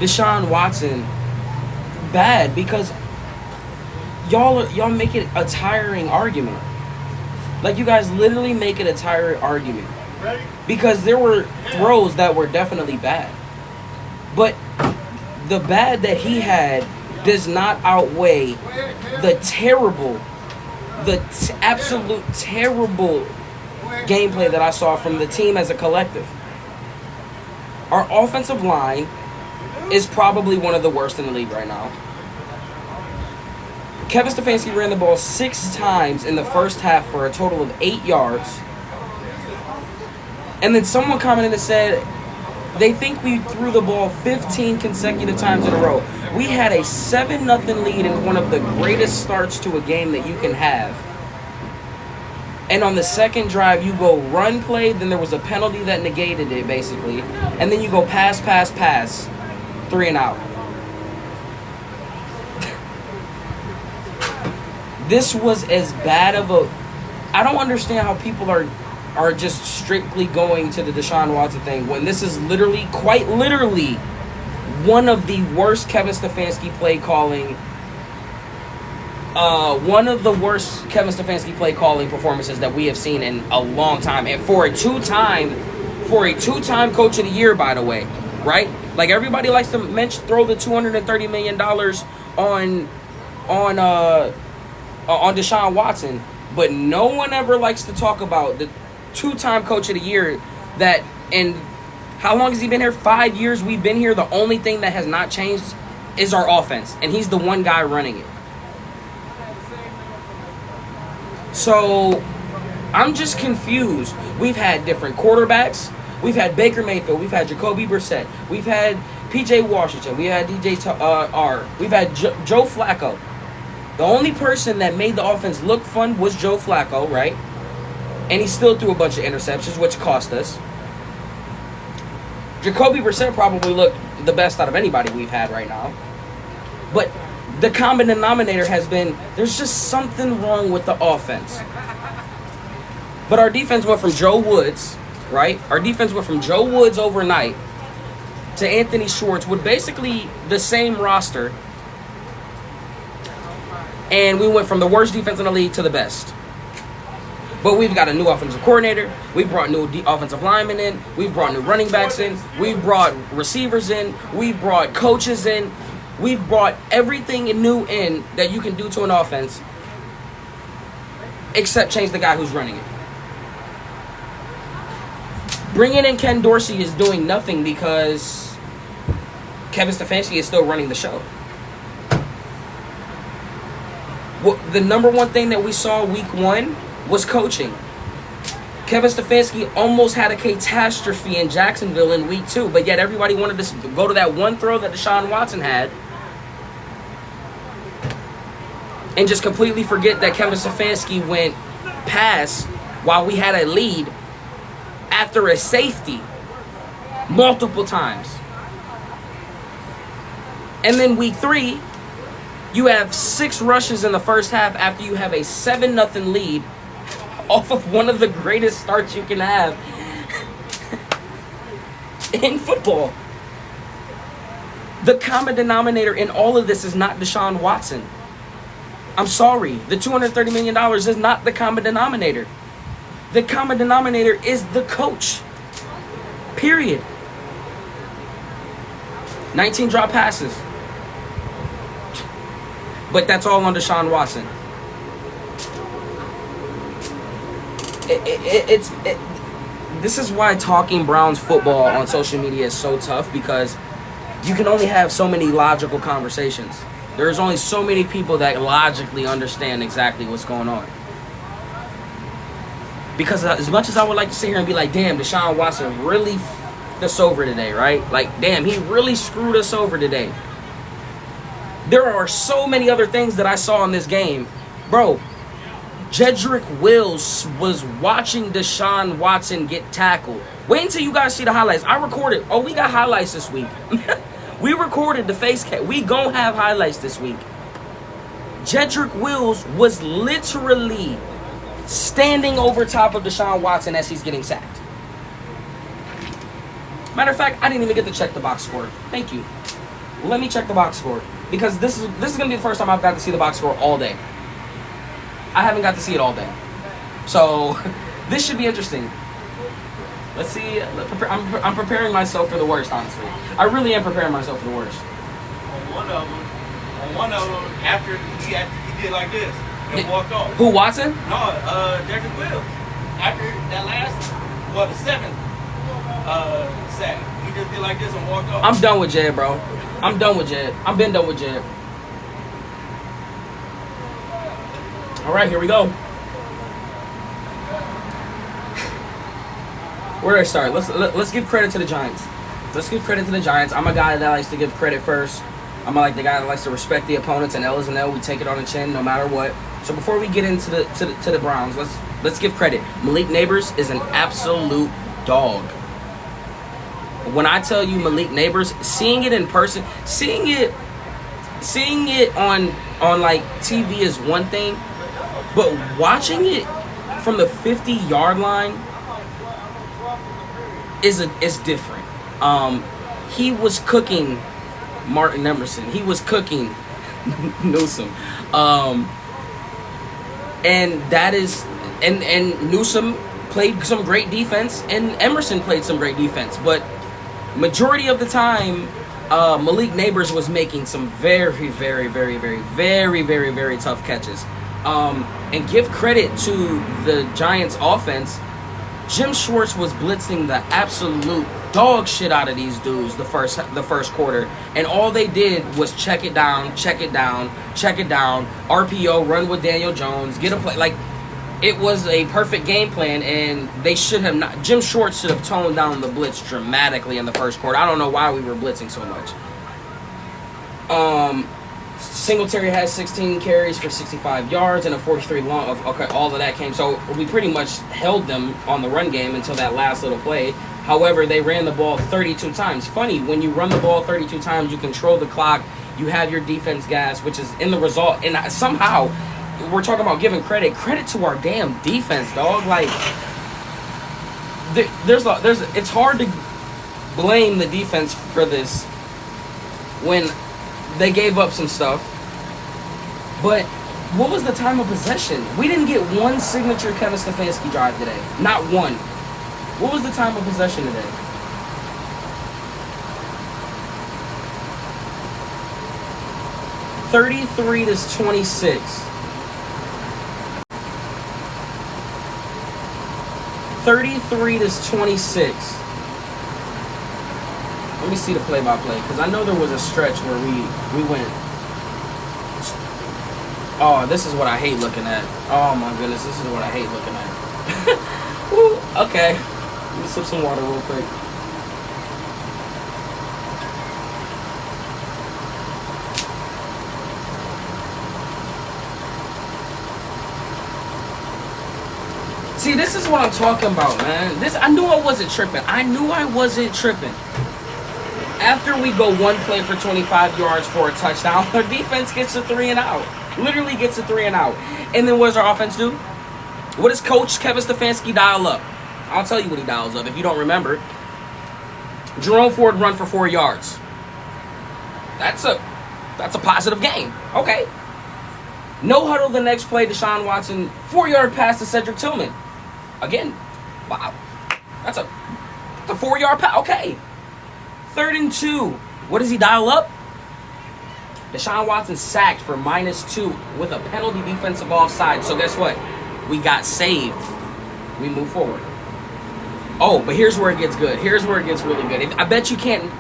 Deshaun Watson bad because y'all make it a tiring argument. Like, you guys literally make it a tiring argument. Because there were throws that were definitely bad. But the bad that he had does not outweigh the absolute terrible gameplay that I saw from the team as a collective. Our offensive line is probably one of the worst in the league right now. Kevin Stefanski ran the ball 6 times in the first half for a total of 8 yards. And then someone commented and said they think we threw the ball 15 consecutive times in a row. We had a 7-0 lead in one of the greatest starts to a game that you can have. And on the second drive, you go run play, then there was a penalty that negated it, basically. And then you go pass, 3 and out. This was as bad of a... I don't understand how people are just strictly going to the Deshaun Watson thing when this is literally, quite literally, one of the worst Kevin Stefanski play calling performances that we have seen in a long time, and for a two-time coach of the year, by the way, right? Like, everybody likes to throw the $230 million on Deshaun Watson, but no one ever likes to talk about the 2-time coach of the year that, and how long has he been here? 5 years we've been here. The only thing that has not changed is our offense, and he's the one guy running it. So I'm just confused. We've had different quarterbacks. We've had Baker Mayfield. We've had Jacoby Brissett. We've had P.J. Washington. We had DJ We've had Joe Flacco. The only person that made the offense look fun was Joe Flacco, right? And he still threw a bunch of interceptions, which cost us. Jacoby Brissett probably looked the best out of anybody we've had right now. But the common denominator has been, there's just something wrong with the offense. But our defense went from Joe Woods, right? Our defense went from Joe Woods overnight to Anthony Schwartz with basically the same roster. And we went from the worst defense in the league to the best. But we've got a new offensive coordinator. We've brought new offensive linemen in. We've brought new running backs in. We've brought receivers in. We've brought coaches in. We've brought everything new in that you can do to an offense, except change the guy who's running it. Bringing in Ken Dorsey is doing nothing because Kevin Stefanski is still running the show. Well, the number one thing that we saw week 1 was coaching. Kevin Stefanski almost had a catastrophe in Jacksonville in week 2, but yet everybody wanted to go to that one throw that Deshaun Watson had and just completely forget that Kevin Stefanski went pass while we had a lead after a safety multiple times. And then week 3, you have 6 rushes in the first half after you have a 7-0 lead off of one of the greatest starts you can have in football. The common denominator in all of this is not Deshaun Watson. I'm sorry. The $230 million is not the common denominator. The common denominator is the coach. Period. 19 drop passes. But that's all on Deshaun Watson. This is why talking Browns football on social media is so tough, because you can only have so many logical conversations. There's only so many people that logically understand exactly what's going on. Because as much as I would like to sit here and be like, damn, Deshaun Watson really f***ed us over today, right? Like, damn, he really screwed us over today. There are so many other things that I saw in this game. Bro, Jedrick Wills was watching Deshaun Watson get tackled. Wait until you guys see the highlights. I recorded. Oh, we got highlights this week. We recorded the face cam. We gon' have highlights this week. Jedrick Wills was literally standing over top of Deshaun Watson as he's getting sacked. Matter of fact, I didn't even get to check the box score. Thank you. Let me check the box score because this is gonna be the first time I've got to see the box score all day. I haven't got to see it all day, so this should be interesting. Let's see. I'm preparing myself for the worst, honestly. I really am preparing myself for the worst. On one of them, after he did like this and walked off. Who, Watson? No, Jeffrey Wills. After that last, the seventh sack, he just did like this and walked off. I'm done with Jed, bro. I'm done with Jed. I've been done with Jed. All right, here we go. Where do I start? Let's give credit to the Giants. Let's give credit to the Giants. I'm a guy that likes to give credit first. I'm like the guy that likes to respect the opponents, and L is an L. We take it on the chin no matter what. So before we get into the Browns, let's give credit. Malik Neighbors is an absolute dog. When I tell you Malik Neighbors, seeing it in person, seeing it on like TV is one thing, but watching it from the 50-yard line is different. He was cooking Martin Emerson. He was cooking Newsome. And that is and Newsome played some great defense and Emerson played some great defense, but majority of the time Malik Neighbors was making some very, very, very, very, very, very, very tough catches. And give credit to the Giants offense. Jim Schwartz was blitzing the absolute dog shit out of these dudes the first quarter, and all they did was check it down, RPO, run with Daniel Jones, get a play. Like, it was a perfect game plan, and they should have not. Jim Schwartz should have toned down the blitz dramatically in the first quarter. I don't know why we were blitzing so much. Singletary has 16 carries for 65 yards and a 43 long. Okay, all of that came. So we pretty much held them on the run game until that last little play. However, they ran the ball 32 times. Funny, when you run the ball 32 times, you control the clock. You have your defense gas, which is in the result. And somehow, we're talking about giving credit to our damn defense, dog. Like, it's hard to blame the defense for this when they gave up some stuff. But what was the time of possession? We didn't get one signature Kevin Stefanski drive today. Not one. What was the time of possession today? (33-26). 33-26. Let me see the play-by-play, because I know there was a stretch where we went. Oh, this is what I hate looking at. Oh my goodness, this is what I hate looking at. Woo, okay, let me sip some water real quick. See, this is what I'm talking about, man. I knew I wasn't tripping. After we go one play for 25 yards for a touchdown, our defense gets a 3 and out. Literally gets a 3 and out. And then what does our offense do? What does Coach Kevin Stefanski dial up? I'll tell you what he dials up if you don't remember. Jerome Ford run for 4 yards. That's a positive game. Okay. No huddle the next play, Deshaun Watson, 4-yard pass to Cedric Tillman. Again, wow. That's a 4-yard pass. Okay. 3rd and 2. What does he dial up? Deshaun Watson sacked for -2 with a penalty defensive offside. So guess what? We got saved. We move forward. Oh, but here's where it gets good. Here's where it gets really good. I bet you can't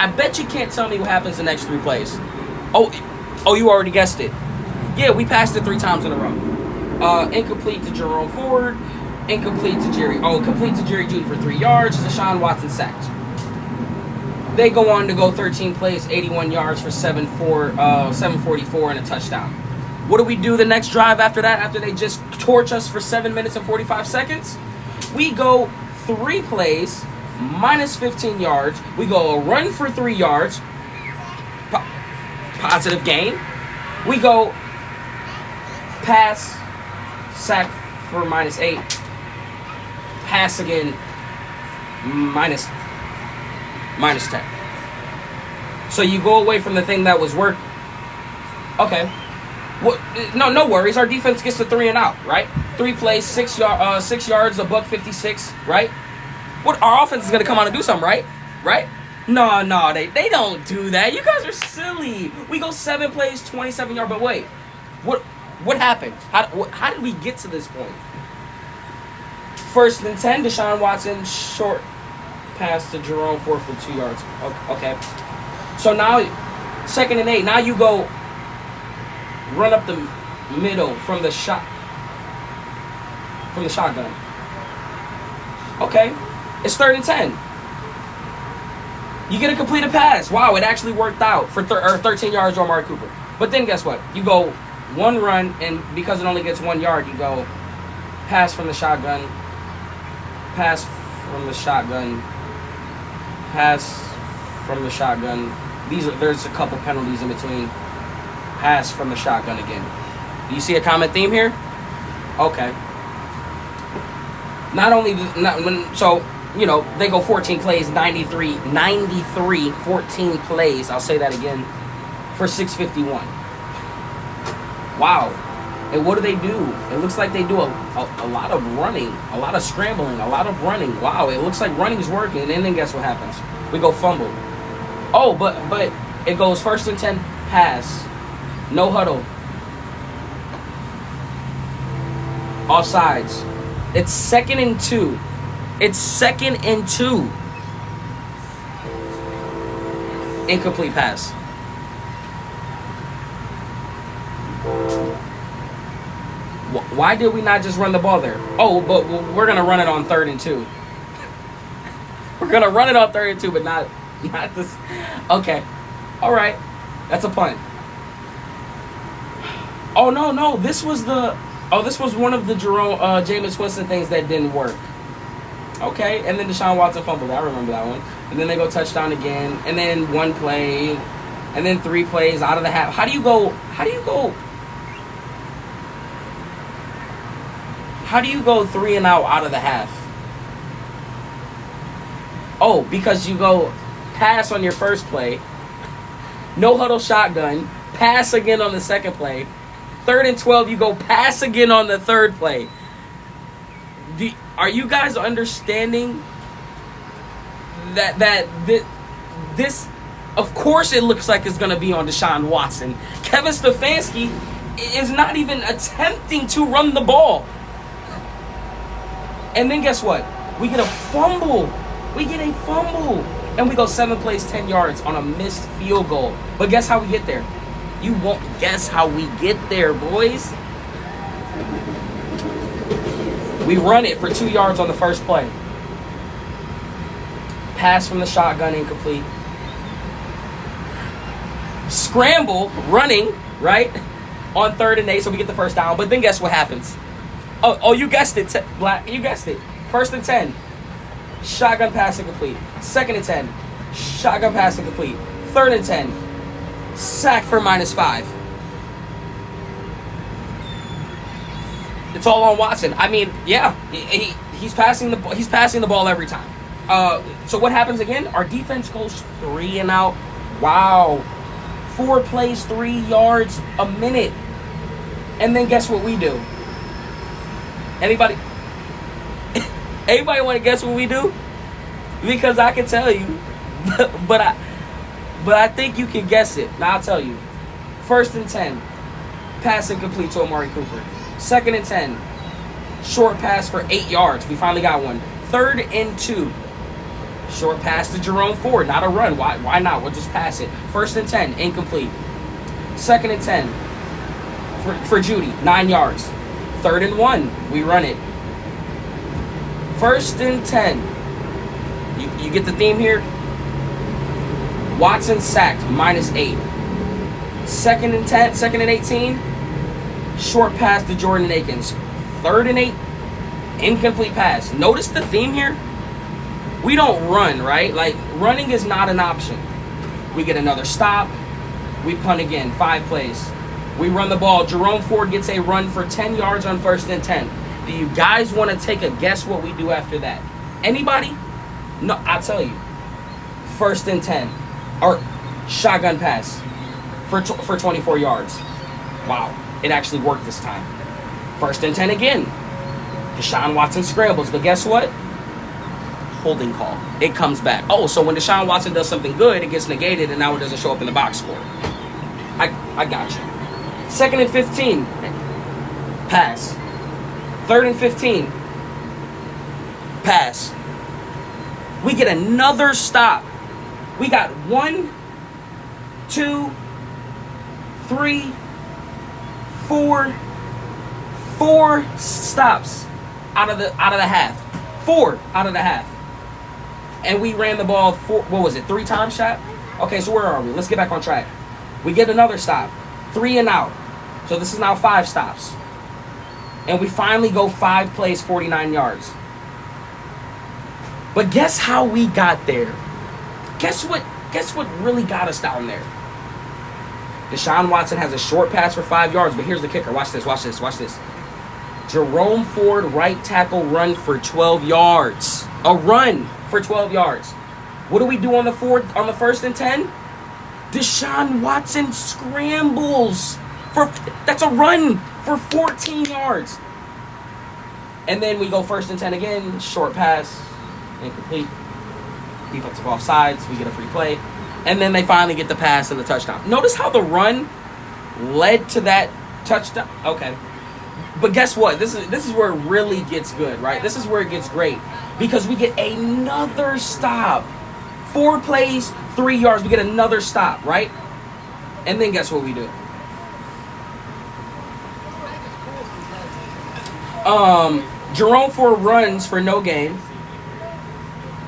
tell me what happens the next 3 plays. Oh, you already guessed it. Yeah, we passed it 3 times in a row. Incomplete to Jerome Ford. Incomplete to Jerry. Complete to Jerry Jeudy for 3 yards. Deshaun Watson sacked. They go on to go 13 plays, 81 yards for 744 and a touchdown. What do we do the next drive after that? After they just torch us for 7 minutes and 45 seconds? We go 3 plays, -15 yards. We go a run for 3 yards. Positive gain. We go pass, sack for -8. Pass again, -10. So you go away from the thing that was work. Okay. What? No worries. Our defense gets to 3 and out, right? 3 plays, 6 yards, a $156, right? What? Our offense is gonna come out and do something, right? Right? No, they don't do that. You guys are silly. We go 7 plays, 27 yards. But wait, what happened? How did we get to this point? 1st and 10, Deshaun Watson, short pass to Jerome Ford for 2 yards. Okay. So now, 2nd and 8. Now you go run up the middle from the shotgun. Okay. It's 3rd and 10. You get a completed pass. Wow, it actually worked out for 13 yards on Amari Cooper. But then guess what? You go 1 run, and because it only gets 1 yard, you go pass from the shotgun, pass from the shotgun, pass from the shotgun. There's a couple penalties in between. Pass from the shotgun again. Do you see a common theme here? Okay. So, you know, they go 14 plays, 93, 14 plays. I'll say that again, for 651. Wow. And what do? It looks like they do a lot of running, a lot of scrambling, a lot of running. Wow, it looks like running's working. And then guess what happens? We go fumble. Oh, but it goes 1st and 10, pass. No huddle. Offsides. It's 2nd and 2. It's 2nd and 2. Incomplete pass. Why did we not just run the ball there? Oh, but we're going to run it on 3rd and 2. We're going to run it on 3rd and 2, but not this. Okay. All right. That's a punt. Oh, no. This was one of the Jameis Winston things that didn't work. Okay. And then Deshaun Watson fumbled. I remember that one. And then they go touchdown again. And then 1 play. And then 3 plays out of the half. How do you go 3 and out of the half? Oh, because you go pass on your first play, no huddle shotgun, pass again on the second play, 3rd and 12, you go pass again on the 3rd play. Are you guys understanding that this, of course it looks like it's going to be on Deshaun Watson. Kevin Stefanski is not even attempting to run the ball. And then guess what? We get a fumble. And we go 7 plays, 10 yards on a missed field goal. But guess how we get there? You won't guess how we get there, boys. We run it for 2 yards on the first play. Pass from the shotgun, incomplete. Scramble, running, right? On 3rd and 8, so we get the first down. But then guess what happens? Oh, you guessed it, Black. You guessed it. 1st and 10. Shotgun pass incomplete. 2nd and 10. Shotgun pass incomplete. 3rd and 10. Sack for -5. It's all on Watson. I mean, yeah, he's passing the ball every time. So what happens again? Our defense goes 3 and out. Wow. 4 plays, 3 yards a minute. And then guess what we do? Anybody want to guess what we do? Because I can tell you, but I think you can guess it. Now I'll tell you. 1st and 10, pass incomplete to Amari Cooper. 2nd and 10, short pass for 8 yards. We finally got one. 3rd and 2, short pass to Jerome Ford. Not a run. Why not? We'll just pass it. 1st and 10, incomplete. 2nd and 10 for Judy, 9 yards. 3rd and 1, we run it. 1st and 10. You get the theme here? Watson sacked, -8. 2nd and 10, 2nd and 18. Short pass to Jordan Akins. 3rd and 8. Incomplete pass. Notice the theme here? We don't run, right? Like, running is not an option. We get another stop. We punt again. 5 plays. We run the ball. Jerome Ford gets a run for 10 yards on 1st and 10. Do you guys want to take a guess what we do after that? Anybody? No, I'll tell you. 1st and 10. Or shotgun pass for 24 yards. Wow, it actually worked this time. 1st and 10 again. Deshaun Watson scrambles, but guess what? Holding call. It comes back. Oh, so when Deshaun Watson does something good, it gets negated, and now it doesn't show up in the box score. I got you. 2nd and 15. Pass. 3rd and 15. Pass. We get another stop. We got 1, 2, 3, 4 stops out of the half. 4 out of the half. And we ran the ball 3 times, Shaq? Okay, so where are we? Let's get back on track. We get another stop. 3 and out. So this is now 5 stops. And we finally go 5 plays, 49 yards. But guess how we got there? Guess what really got us down there? Deshaun Watson has a short pass for 5 yards, but here's the kicker. Watch this. Jerome Ford, right tackle, run for 12 yards. A run for 12 yards. What do we do on the 1st and 10? Deshaun Watson scrambles. That's a run for 14 yards. And then we go 1st and 10 again. Short pass. Incomplete. Defensive offsides. We get a free play. And then they finally get the pass and the touchdown. Notice how the run led to that touchdown. Okay. But guess what? This is where it really gets good, right? This is where it gets great. Because we get another stop. 4 plays, 3 yards. We get another stop, right? And then guess what we do? Jerome Ford runs for no gain.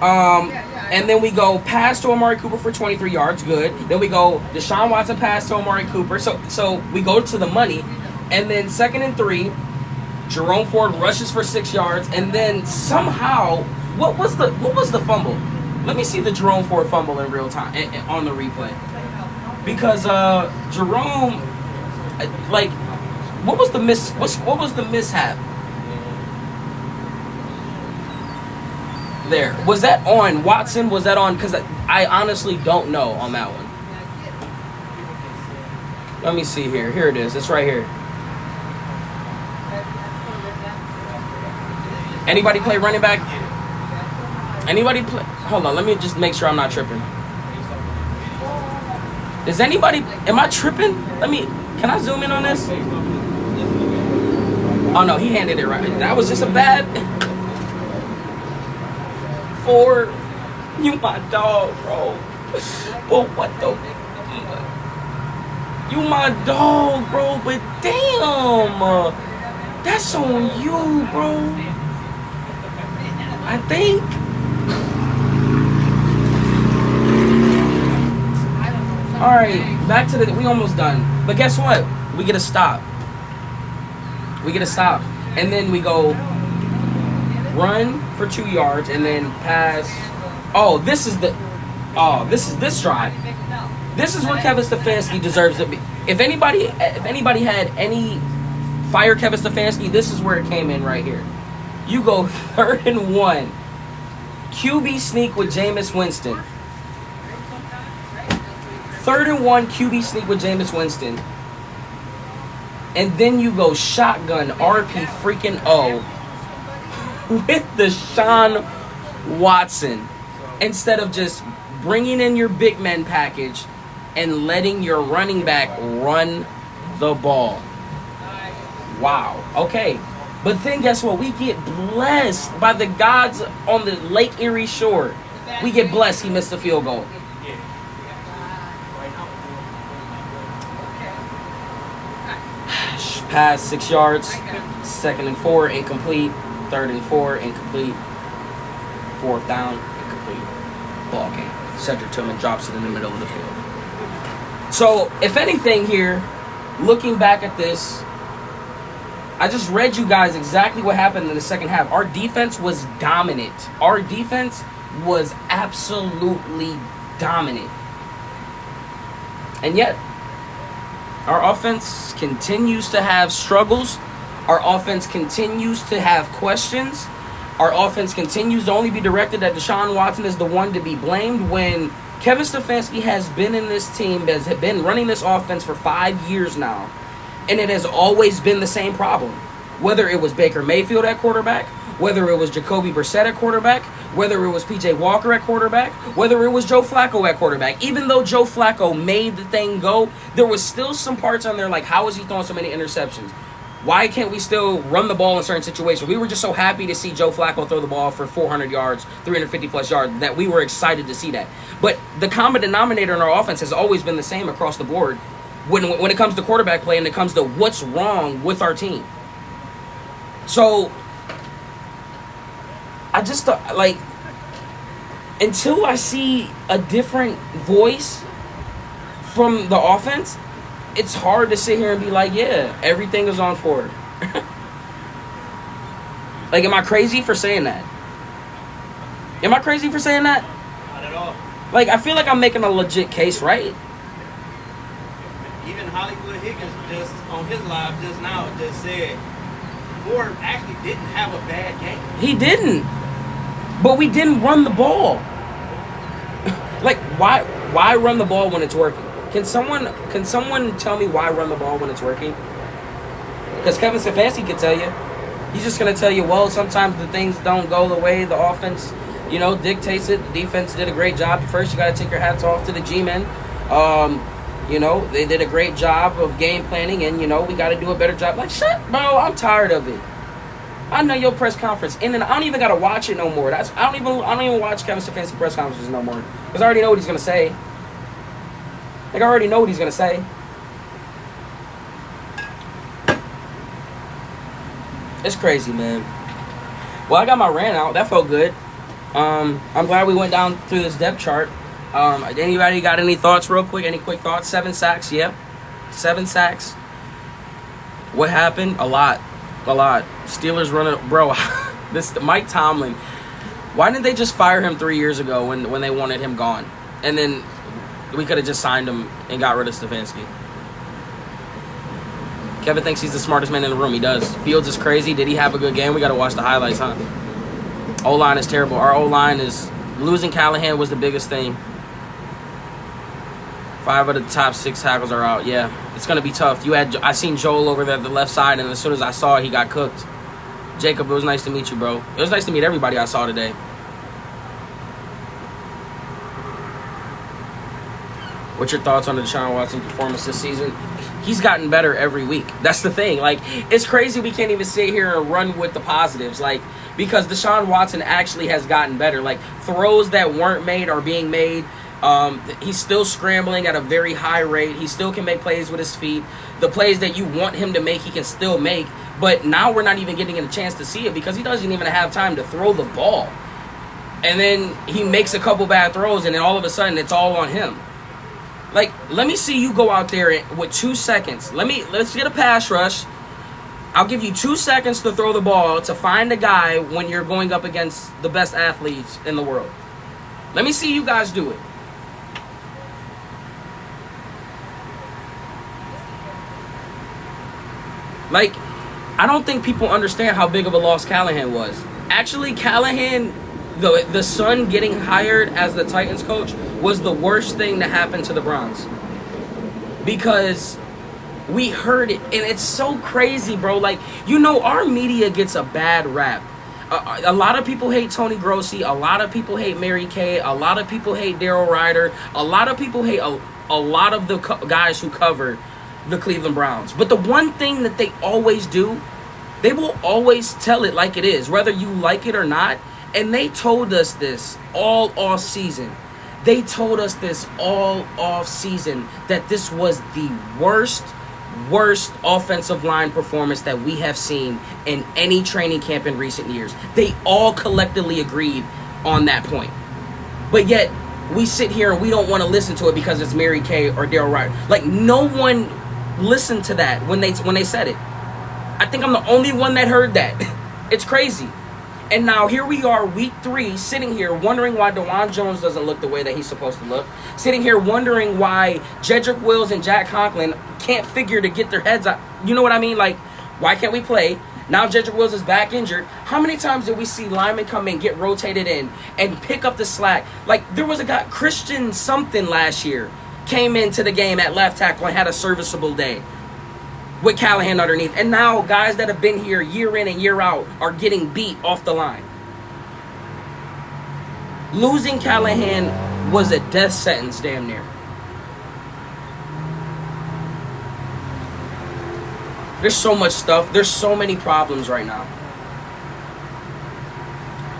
And then we go pass to Amari Cooper for 23 yards. Good. Then we go Deshaun Watson pass to Amari Cooper. So we go to the money. And then 2nd and 3, Jerome Ford rushes for 6 yards. And then somehow, what was the fumble? Let me see the Jerome Ford fumble in real time on the replay. Because Jerome, what was the mishap? There. Was that on Watson? Was that on? Because I honestly don't know on that one. Let me see here. Here it is. It's right here. Anybody play running back? Anybody play? Hold on. Let me just make sure I'm not tripping. Does anybody? Am I tripping? Can I zoom in on this? Oh no, he handed it right. That was just a bad. Ford, you my dog, bro. But what the? You my dog, bro. But damn, that's on you, bro. I think. All right, back to we almost done. But guess what? We get a stop. And then we go run for 2 yards and then pass. This is this drive. This is where Kevin Stefanski deserves to be. If anybody had any fire Kevin Stefanski, this is where it came in right here. You go 3rd and 1. QB sneak with Jameis Winston. 3rd and 1 QB sneak with Jameis Winston. And then you go shotgun RP freaking O with Deshaun Watson instead of just bringing in your big men package and letting your running back run the ball. Wow. Okay. But then guess what? We get blessed by the gods on the Lake Erie shore. We get blessed. He missed the field goal. Pass 6 yards. 2nd and 4, incomplete. 3rd and 4, incomplete. 4th down, incomplete. Ball game. Cedric Tillman drops it in the middle of the field. So, if anything here, looking back at this, I just read you guys exactly what happened in the second half. Our defense was dominant. Our defense was absolutely dominant. And yet, our offense continues to have struggles. Our offense continues to have questions. Our offense continues to only be directed that Deshaun Watson is the one to be blamed when Kevin Stefanski has been in this team, has been running this offense for 5 years now, and it has always been the same problem. Whether it was Baker Mayfield at quarterback, whether it was Jacoby Brissett at quarterback, whether it was P.J. Walker at quarterback, whether it was Joe Flacco at quarterback. Even though Joe Flacco made the thing go, there was still some parts on there like, how is he throwing so many interceptions? Why can't we still run the ball in certain situations? We were just so happy to see Joe Flacco throw the ball for 400 yards, 350-plus yards, that we were excited to see that. But the common denominator in our offense has always been the same across the board when it comes to quarterback play and it comes to what's wrong with our team. So, I just, like, until I see a different voice from the offense, it's hard to sit here and be like, yeah, everything is on forward. Like, am I crazy for saying that? Am I crazy for saying that? Not at all. Like, I feel like I'm making a legit case, right? Even Hollywood Higgins just on his live just now just said Ford actually didn't have a bad game. He didn't. But we didn't run the ball. Like, why run the ball when it's working? Can someone tell me why run the ball when it's working? Because Kevin Stefanski can tell you. He's just going to tell you, well, sometimes the things don't go the way the offense, dictates it. The defense did a great job. First, you got to take your hats off to the G-men. They did a great job of game planning, and, we got to do a better job. Like, shut, bro, I'm tired of it. I know your press conference, and then I don't even got to watch it no more. I don't even watch Kevin Stefanski press conferences no more. Because I already know what he's going to say. Like, I already know what he's going to say. It's crazy, man. Well, I got my rant out. That felt good. I'm glad we went down through this depth chart. Anybody got any thoughts real quick? Any quick thoughts? 7 sacks, yep. 7 sacks. What happened? A lot. Steelers running. Bro, this Mike Tomlin. Why didn't they just fire him 3 years ago when they wanted him gone? And then we could have just signed him and got rid of Stefanski. Kevin thinks he's the smartest man in the room. He does. Fields is crazy. Did he have a good game? We got to watch the highlights, huh? O-line is terrible. Our O-line is... Losing Callahan was the biggest thing. 5 of the top 6 tackles are out. Yeah, it's going to be tough. I seen Joel over there at the left side, and as soon as I saw it, he got cooked. Jacob, it was nice to meet you, bro. It was nice to meet everybody I saw today. What's your thoughts on the Deshaun Watson performance this season? He's gotten better every week. That's the thing. Like, it's crazy we can't even sit here and run with the positives. Like, because Deshaun Watson actually has gotten better. Like, throws that weren't made are being made. He's still scrambling at a very high rate. He still can make plays with his feet. The plays that you want him to make, he can still make. But now we're not even getting a chance to see it because he doesn't even have time to throw the ball. And then he makes a couple bad throws, and then all of a sudden it's all on him. Like, let me see you go out there with 2 seconds. Let's get a pass rush. I'll give you 2 seconds to throw the ball to find a guy when you're going up against the best athletes in the world. Let me see you guys do it. Like, I don't think people understand how big of a loss Callahan was. Actually, Callahan, the son getting hired as the Titans coach was the worst thing to happen to the Browns. Because we heard it, and it's so crazy, bro. Like, our media gets a bad rap. A lot of people hate Tony Grossi. A lot of people hate Mary Kay. A lot of people hate Daryl Ryder. A lot of people hate a lot of the guys who cover the Cleveland Browns. But the one thing that they always do, they will always tell it like it is, whether you like it or not. And they told us this all off season. They told us this all off season that this was the worst offensive line performance that we have seen in any training camp in recent years. They all collectively agreed on that point. But yet, we sit here and we don't want to listen to it because it's Mary Kay or Daryl Ryder. Like, no one listened to that when they said it. I think I'm the only one that heard that. It's crazy. And now here we are, week 3, sitting here wondering why DeJuan Jones doesn't look the way that he's supposed to look. Sitting here wondering why Jedrick Wills and Jack Conklin can't figure to get their heads out. You know what I mean? Like, why can't we play? Now Jedrick Wills is back injured. How many times did we see linemen come in, get rotated in, and pick up the slack? Like, there was a guy, Christian something last year, came into the game at left tackle and had a serviceable day with Callahan underneath. And now guys that have been here year in and year out are getting beat off the line. Losing Callahan was a death sentence damn near. There's so much stuff. There's so many problems right now.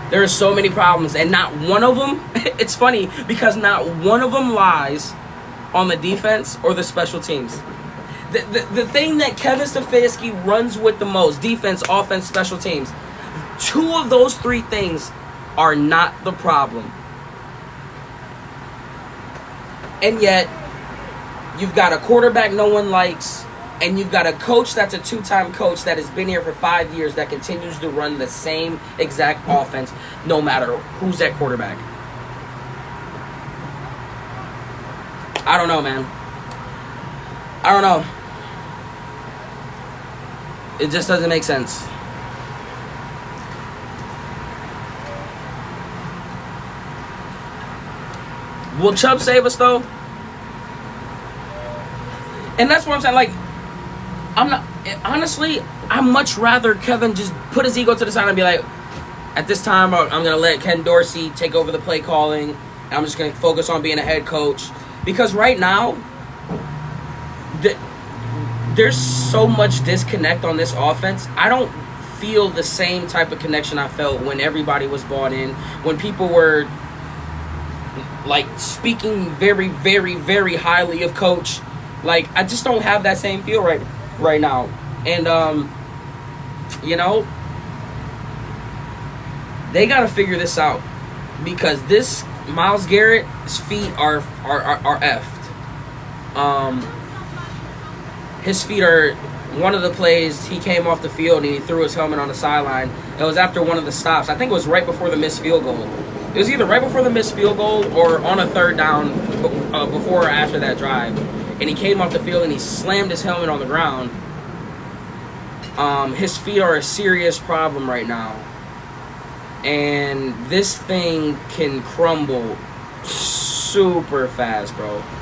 There are so many problems, and not one of them, it's funny, because not one of them lies on the defense or the special teams. The thing that Kevin Stefanski runs with the most, defense, offense, special teams, 2 of those 3 things are not the problem. And yet, you've got a quarterback no one likes, and you've got a coach that's a 2-time coach that has been here for 5 years that continues to run the same exact offense no matter who's at quarterback. I don't know, man. I don't know. It just doesn't make sense. Will Chubb save us, though? And that's what I'm saying. Like, I'm not... Honestly, I'd much rather Kevin just put his ego to the side and be like, at this time, I'm going to let Ken Dorsey take over the play calling. And I'm just going to focus on being a head coach. Because right now, there's so much disconnect on this offense. I don't feel the same type of connection I felt when everybody was bought in, when people were like speaking very, very, very highly of Coach. Like, I just don't have that same feel right now. And you know, they got to figure this out, because this Myles Garrett's feet are effed. His feet are... One of the plays, he came off the field and he threw his helmet on the sideline. It was after one of the stops. I think it was right before the missed field goal. It was either right before the missed field goal or on a 3rd down before or after that drive. And he came off the field and he slammed his helmet on the ground. His feet are a serious problem right now. And this thing can crumble super fast, bro.